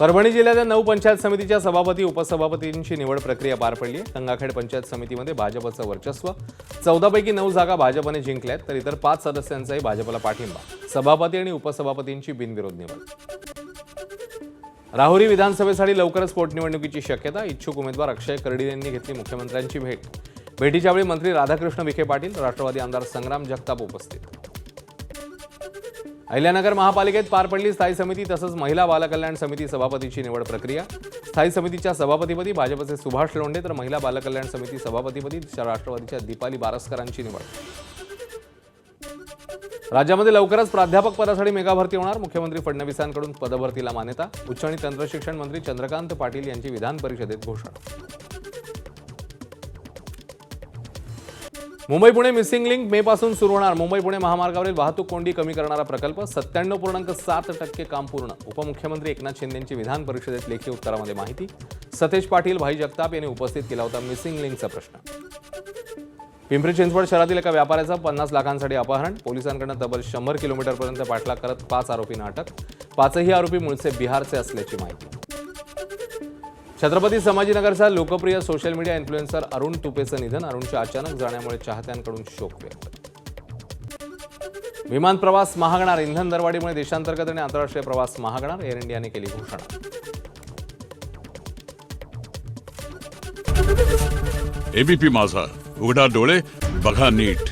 परभणी जिल्ह्याच्या 9 पंचायत समितीच्या सभापती उपसभापतींची निवड प्रक्रिया पार पडली आहे। गंगाखेड पंचायत समितीमध्ये भाजपचं वर्चस्व, 14 पैकी 9 जागा भाजपने जिंकल्यात, तर इतर 5 सदस्यांचाही भाजपला पाठिंबा। सभापती आणि उपसभापतींची बिनविरोध निवड। राहुरी विधानसभेसाठी लवकरच पोटनिवडणुकीची शक्यता। इच्छुक उमेदवार अक्षय कर्डिले यांनी घेतली मुख्यमंत्र्यांची भेट। भेटीच्या वेळी मंत्री राधाकृष्ण विखे पाटील, राष्ट्रवादी आमदार संग्राम जगताप उपस्थित। अहिल्यानगर महापालिकेत पार पडली स्थायी समिती तसंच महिला बालकल्याण समिती सभापतीची निवड प्रक्रिया। स्थायी समितीच्या सभापतीपदी भाजपचे सुभाष लोंढे, तर महिला बालकल्याण समिती सभापतीपदी राष्ट्रवादीच्या दीपाली बारसकरांची निवड। राज्यामध्ये लवकरच प्राध्यापक पदासाठी मेगा भरती होणार। मुख्यमंत्री फडणवीसांकडून पदभरतीला मान्यता। उच्च आणि तंत्रशिक्षण मंत्री चंद्रकांत पाटील यांची विधान परिषदेत घोषणा। मुंबई पुणे मिसिंग लिंक मे पासून सुरू होणार। मुंबई पुणे महामार्गावरील वाहतूक कोंडी कमी करणारा प्रकल्प 97.7% काम पूर्ण। उपमुख्यमंत्री एकनाथ शिंदेंची विधान परिषदेत लेखी उत्तरामध्ये माहिती। सतेज पाटील, भाई जगताप यांनी उपस्थित केला होता मिसिंग लिंकचा प्रश्न। पिंपरी चिंचवड शहरातील एका व्यापाऱ्याचं 50 लाखांसाठी अपहरण। पोलिसांकडून तब्बल 100 किलोमीटरपर्यंत पाठलाग करत 5 आरोपींना अटक। 5ही आरोपी मूळचे बिहारचे असल्याची माहिती। छत्रपती संभाजीनगरचा लोकप्रिय सोशल मीडिया इन्फ्लुएन्सर अरुण तुपेचं निधन। अरुणच्या अचानक जाण्यामुळे चाहत्यांकडून शोक व्यक्त। विमान प्रवास महागणार। इंधन दरवाढीमुळे देशांतर्गत आणि आंतरराष्ट्रीय प्रवास महागणार। एअर इंडियाने केली घोषणा। एबीपी माझा, उघडा डोळे बघा नीट।